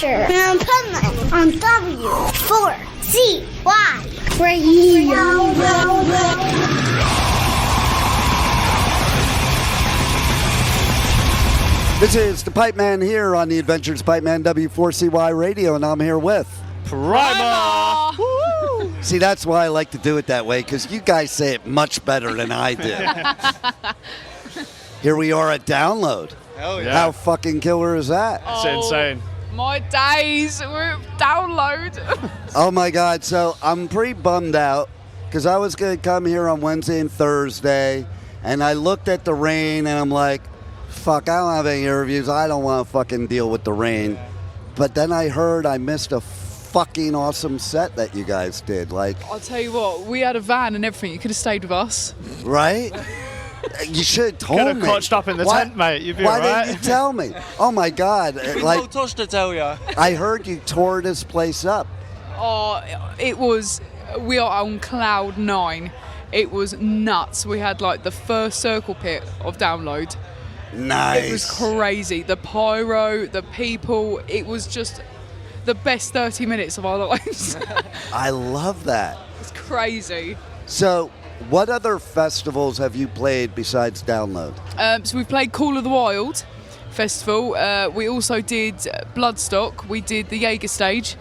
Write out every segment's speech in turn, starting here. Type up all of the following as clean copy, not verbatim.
Adventure on Pipeman on W4CY Radio. This is the Pipeman here on the Adventures of Pipeman W4CY Radio, and I'm here with Pryma! See, that's why I like to do it that way, because you guys say it much better than I do. Here we are at Download. Hell yeah. How fucking killer is that? It's insane. My days were Download. Oh my God, so I'm pretty bummed out, because I was going to come here on Wednesday and Thursday, and I looked at the rain, and I'm like, fuck, I don't have any interviews. I don't want to fucking deal with the rain. But then I heard I missed a fucking awesome set that you guys did. Like, I'll tell you what, we had a van and everything. You could have stayed with us. Right? You should have told me. Could have cotched up in the tent, mate. You'd be Why alright. didn't you tell me? Oh my God. Like, Tosh to tell you. I heard you tore this place up. Oh, we are on cloud 9. It was nuts. We had like the first circle pit of Download. Nice. It was crazy. The pyro, the people, it was just the best 30 minutes of our lives. I love that. It's crazy. So, what other festivals have you played besides Download? So we played Call of the Wild Festival. We also did Bloodstock. We did the Jaeger stage.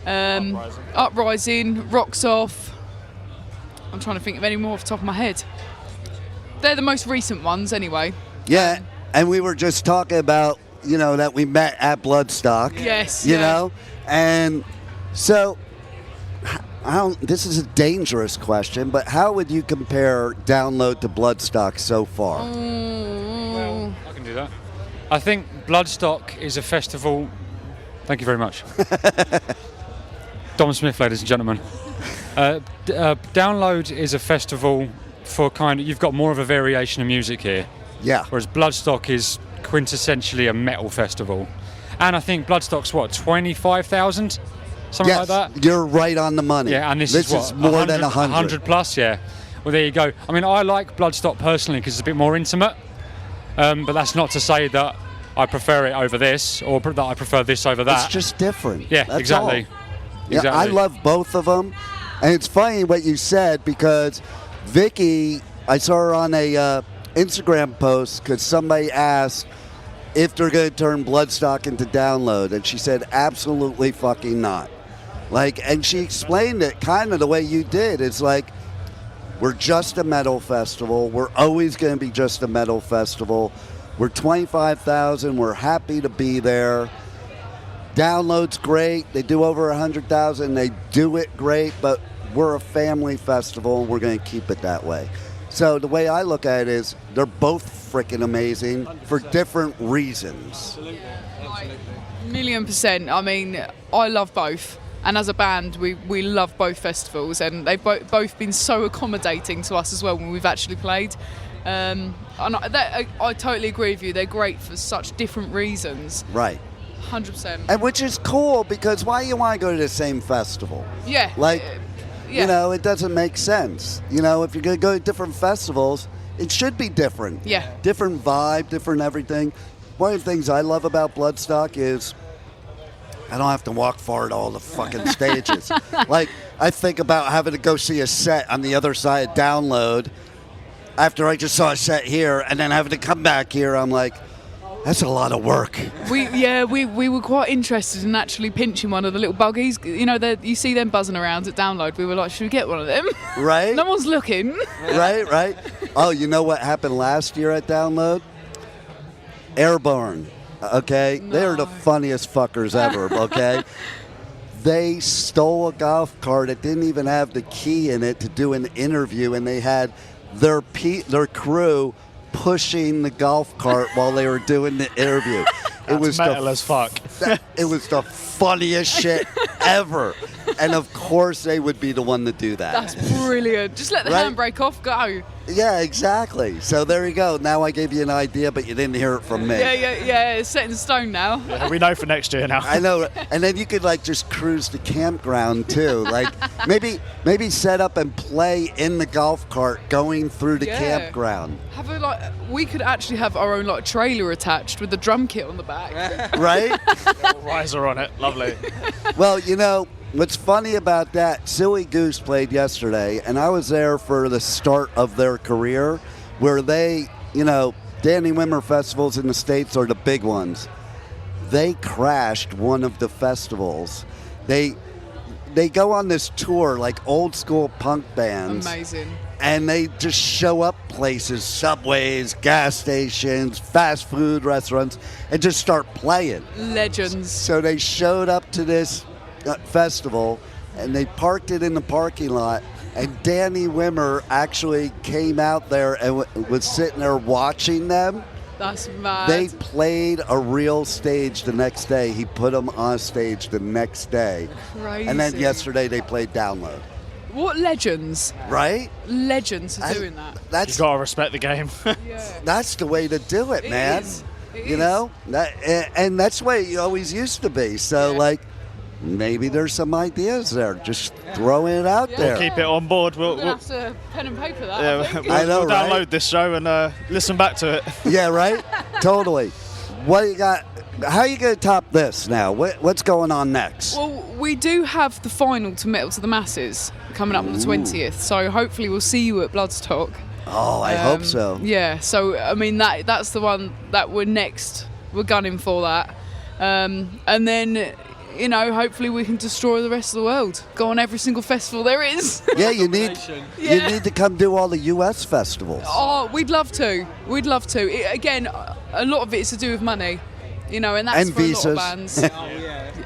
Uprising, Rocks Off. I'm trying to think of any more off the top of my head. They're the most recent ones anyway. Yeah, and we were just talking about, you know, that we met at Bloodstock. Yes. You know? And so, this is a dangerous question, but how would you compare Download to Bloodstock so far? Well, I can do that. I think Bloodstock is a festival. Thank you very much. Dom Smith, ladies and gentlemen. Download is a festival for you've got more of a variation of music here. Yeah. Whereas Bloodstock is quintessentially a metal festival. And I think Bloodstock's, 25,000? Something like that? You're right on the money. Yeah, and this is more than 100. 100 plus, yeah. Well, there you go. I mean, I like Bloodstock personally because it's a bit more intimate. But that's not to say that I prefer it over this or that I prefer this over that. It's just different. Yeah, That's exactly. all. Yeah, I love both of them. And it's funny what you said because Vicky, I saw her on a Instagram post because somebody asked if they're going to turn Bloodstock into Download, and she said absolutely fucking not. Like, and she explained it kind of the way you did. It's like, we're just a metal festival. We're always going to be just a metal festival. We're 25,000. We're happy to be there. Download's great. They do over 100,000. They do it great, but we're a family festival, and we're going to keep it that way. So the way I look at it is they're both freaking amazing 100%. For different reasons. Absolutely. Absolutely. 1,000,000%. I mean, I love both. And as a band, we love both festivals. And they've both been so accommodating to us as well when we've actually played. And I totally agree with you. They're great for such different reasons. Right. 100%. And which is cool because why you want to go to the same festival? Yeah. Like... Yeah. You know, it doesn't make sense. You know, if you're going to go to different festivals, it should be different. Yeah. Different vibe, different everything. One of the things I love about Bloodstock is I don't have to walk far to all the fucking stages. Like, I think about having to go see a set on the other side of Download after I just saw a set here, and then having to come back here. I'm like, that's a lot of work. We were quite interested in actually pinching one of the little buggies. You know, you see them buzzing around at Download. We were like, should we get one of them? Right. No one's looking. Right. Oh, you know what happened last year at Download? Airborne, okay? No. They're the funniest fuckers ever, okay? They stole a golf cart that didn't even have the key in it to do an interview, and they had their crew pushing the golf cart while they were doing the interview. It was metal as fuck. It was the funniest shit ever. And of course they would be the one to do that. That's brilliant. Just let the Right? handbrake off, go. Yeah, exactly. So there you go. Now I gave you an idea, but you didn't hear it from me. Yeah, it's set in stone now. Yeah, we know for next year now. I know. And then you could like just cruise the campground too. Like maybe set up and play in the golf cart going through the campground. We could actually have our own like trailer attached with the drum kit on the back. Right? Riser on it. Lovely. Well, you know, what's funny about that, Silly Goose played yesterday, and I was there for the start of their career, where they, you know, Danny Wimmer festivals in the States are the big ones. They crashed one of the festivals. They go on this tour like old school punk bands. Amazing. And they just show up places, subways, gas stations, fast food restaurants, and just start playing. Legends. So they showed up to this festival, and they parked it in the parking lot, and Danny Wimmer actually came out there and was sitting there watching them. That's mad. They played a real stage the next day. He put them on stage the next day. Crazy. And then yesterday they played Download. What legends? Right? Legends for doing that. That's You gotta respect the game. Yeah. That's the way to do it, man. It You know? And that's the way it always used to be. So, like, maybe there's some ideas there. Just throwing it out there. Keep it on board. We'll have to pen and paper that. Yeah, I think. I know, we'll download right? this show and listen back to it. Yeah, right? Totally. What you got? How are you going to top this now? What's going on next? Well, we do have the final to Metal to the Masses coming up on the 20th, so hopefully we'll see you at Bloodstock. Oh, I hope so. Yeah, so I mean that's the one that we're gunning for that, and then you know hopefully we can destroy the rest of the world, go on every single festival there is. Yeah, you need to come do all the U.S. festivals. Oh, we'd love to. Again, a lot of it is to do with money, you know, and that's And for visas. a lot of bands.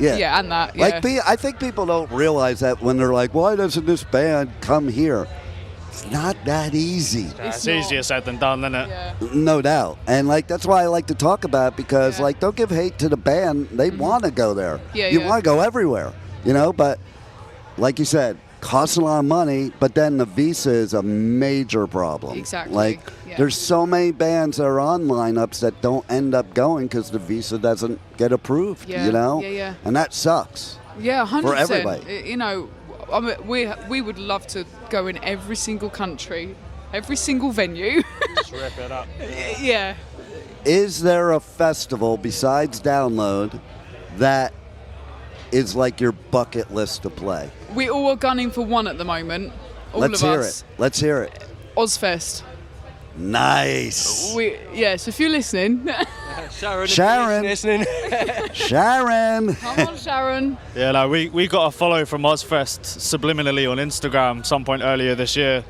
Yeah. And that. Like, I think people don't realize that when they're like, why doesn't this band come here? It's not that easy. It's easier said than done, isn't it? Yeah. No doubt. And, like, that's why I like to talk about it because, like, don't give hate to the band. They want to go there. You want to go everywhere, you know? But, like you said, costs a lot of money, but then the visa is a major problem. Exactly. Like, there's so many bands that are on lineups that don't end up going because the visa doesn't get approved, you know? Yeah. And that sucks. Yeah, 100%. For everybody. You know, I mean, we would love to go in every single country, every single venue. Just rip it up. Yeah. Is there a festival besides Download that is like your bucket list to play? We all are gunning for one at the moment. Let's of hear us. it. Let's hear it. Ozfest. Nice. So if you're listening, Sharon. Listening. Sharon. come on, Sharon. Yeah, no, we got a follow from Ozfest subliminally on Instagram some point earlier this year.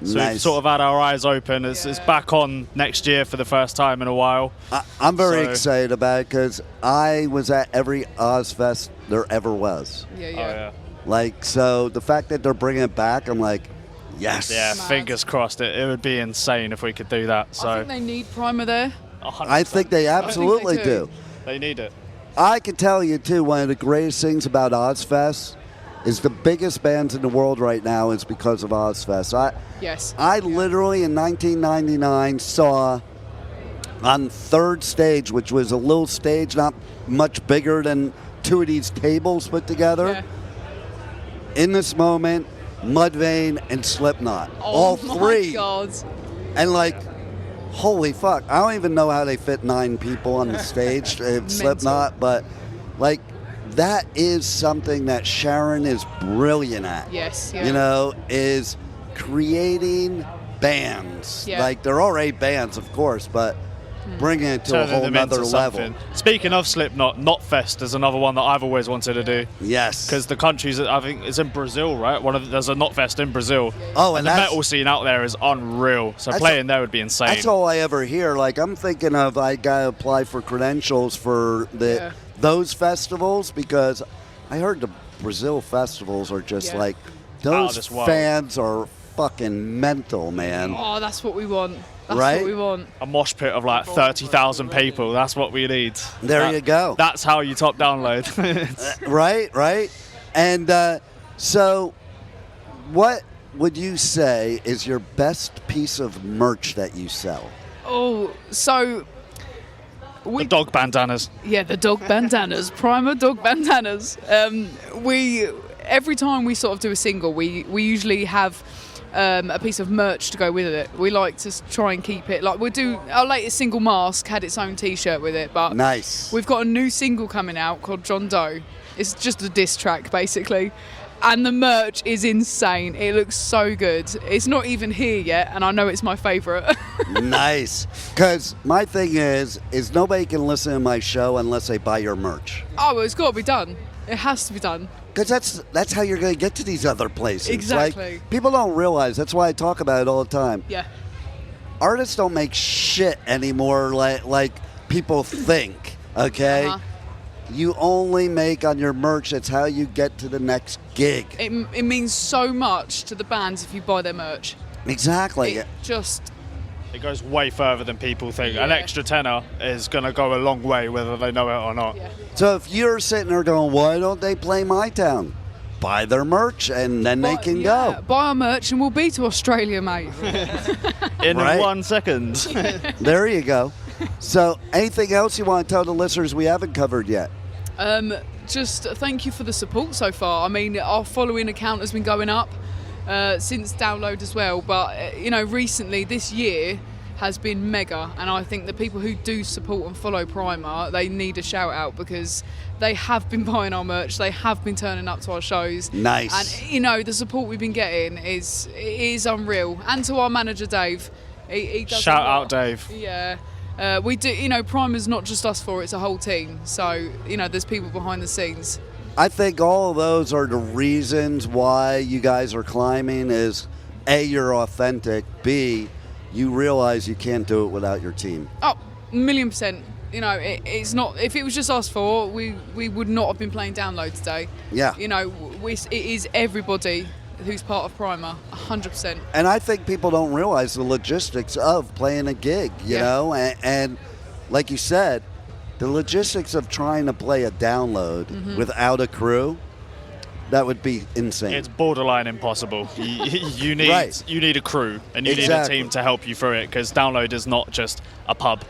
So Nice. we've sort of had our eyes open. It's back on next year for the first time in a while. I'm very So- excited about it because I was at every Ozfest there ever was. Oh, yeah. Like, so the fact that they're bringing it back, I'm like, yes. Yeah, Mad. fingers crossed. It would be insane if we could do that. I So think they need Pryma there. 100%. I think they absolutely do. do. They need it. I can tell you, too, one of the greatest things about Ozfest is the biggest bands in the world right now is because of Ozfest. Yes. I literally, in 1999, saw on third stage, which was a little stage not much bigger than two of these tables put together, Yeah. In This Moment, Mudvayne, and Slipknot. All three. Oh my God. And like, holy fuck. I don't even know how they fit 9 people on the stage in Slipknot, but like, that is something that Sharon is brilliant at. Yes. Yeah. You know, is creating bands. Yeah. Like, they're already bands, of course, but bringing it to a Turning whole them nother into level. something. Speaking of Slipknot, Knotfest is another one that I've always wanted to do. Yes. Because the countries, I think it's in Brazil, right? There's a Knotfest in Brazil. Oh, and the metal scene out there is unreal. So That's playing there would be insane. That's all I ever hear. Like, I'm thinking of, I gotta apply for credentials for those festivals because I heard the Brazil festivals are just like, Out of those this world. fans are fucking mental, man. Oh, that's what we want. That's Right? what we want. A mosh pit of like 30,000 people. That's what we need. There you go. That's how you top download. Right. And So, what would you say is your best piece of merch that you sell? Oh, so The dog bandanas. yeah, the dog bandanas, Pryma dog bandanas. Every time we sort of do a single, we usually have a piece of merch to go with it. We like to try and keep it like our latest single, Mask, had its own T-shirt with it, but Nice. we've got a new single coming out called John Doe. It's just a diss track basically, and the merch is insane. It looks so good. It's not even here yet, and I know it's my favourite. Nice. Because my thing is nobody can listen to my show unless they buy your merch. Oh, well, it's got to be done. It has to be done. Because that's how you're going to get to these other places. Exactly. Like, people don't realize, that's why I talk about it all the time. Yeah. Artists don't make shit anymore like people think, okay? Uh-huh. You only make on your merch. That's how you get to the next gig. It means so much to the bands if you buy their merch. Exactly. It just... It goes way further than people think. Yeah. An extra tenner is going to go a long way, whether they know it or not. Yeah. So if you're sitting there going, why don't they play my town? Buy their merch and then they can go. Buy our merch and we'll be to Australia, mate. In Right. 1 second. There you go. So anything else you want to tell the listeners we haven't covered yet? Just thank you for the support so far. I mean, our following account has been going up since download as well. But, recently, this year has been mega. And I think the people who do support and follow Pryma, they need a shout out because they have been buying our merch. They have been turning up to our shows. Nice. And, the support we've been getting is unreal. And to our manager, Dave. He does Shout a lot. out, Dave. Yeah. We do, Pryma's not just us four, it's a whole team. So, there's people behind the scenes. I think all of those are the reasons why you guys are climbing is A, you're authentic, B, you realize you can't do it without your team. Oh, 1,000,000%. It's not, if it was just us four, we would not have been playing download today. Yeah. It is everybody who's part of Pryma, 100%. And I think people don't realize the logistics of playing a gig, you know? And like you said, the logistics of trying to play a download without a crew, that would be insane. It's borderline impossible. You need Right. you need a crew and you need a team to help you through it because download is not just a pub.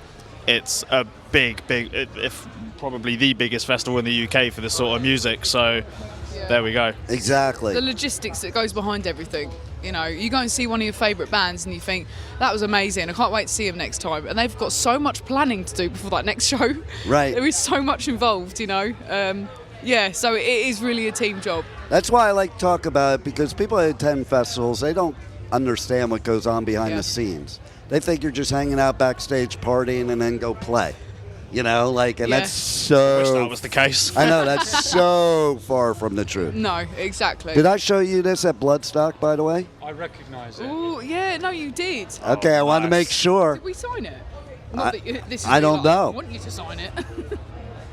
It's a big, if probably the biggest festival in the UK for this sort of music. So there we go. Exactly. The logistics that goes behind everything. You go and see one of your favourite bands and you think, that was amazing, I can't wait to see them next time. And they've got so much planning to do before that next show. Right. There is so much involved, so it is really a team job. That's why I like to talk about it because people that attend festivals, they don't understand what goes on behind the scenes. They think you're just hanging out backstage partying and then go play. That's so... I wish that was the case. I know, that's so far from the truth. No, exactly. Did I show you this at Bloodstock, by the way? I recognise it. Oh, yeah, no, you did. Okay, I wanted to make sure. Did we sign it? I don't know. I want you to sign it.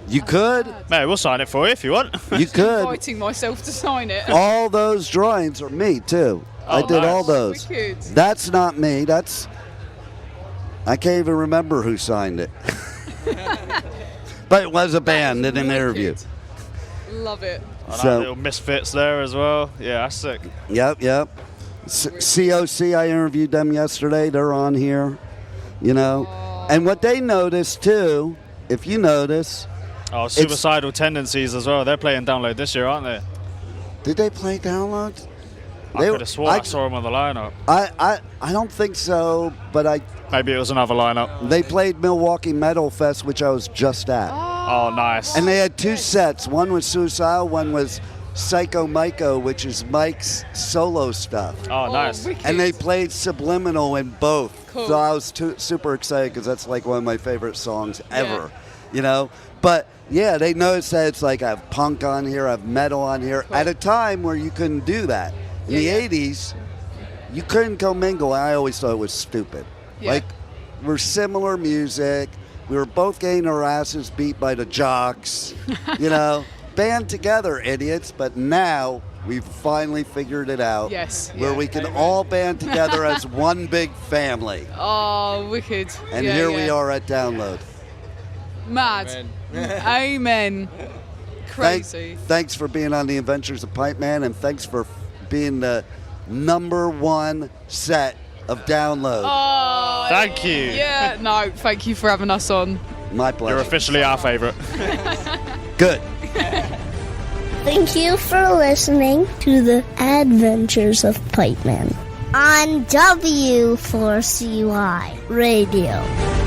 You could. Mate, we'll sign it for you if you want. You could. Inviting myself to sign it. All those drawings are me, too. I did nice. all those. Wicked. That's not me. I can't even remember who signed it. But it was a band in an interview. Love it. So, little misfits there as well. Yeah, that's sick. Yep. COC, I interviewed them yesterday. They're on here, And what they noticed, too, if you notice... Oh, Suicidal Tendencies as well. They're playing download this year, aren't they? Did they play download? I could have sworn I saw them on the lineup. I don't think so, but Maybe it was another lineup. They played Milwaukee Metal Fest, which I was just at. Oh, nice. And they had two sets. One was Suicidal, one was Psycho Myco, which is Mike's solo stuff. Oh, nice. Wicked. And they played Subliminal in both. Cool. So I was super excited because that's like one of my favorite songs ever, But yeah, they noticed that it's like I have punk on here, I have metal on here, at a time where you couldn't do that. In the 80s, you couldn't commingle. I always thought it was stupid. Yeah. Like, we're similar music. We were both getting our asses beat by the jocks. Band together, idiots. But now we've finally figured it out. Yes. Where we can all band together as one big family. Oh, wicked. And here we are at Download. Mad. Amen. Crazy. Thanks for being on the Adventures of Pipeman, and thanks for being the #1 set of download. Oh, Thank you. Yeah, no, thank you for having us on. My pleasure. You're officially our favourite. Good. Thank you for listening to the Adventures of Pipeman on W4CY Radio.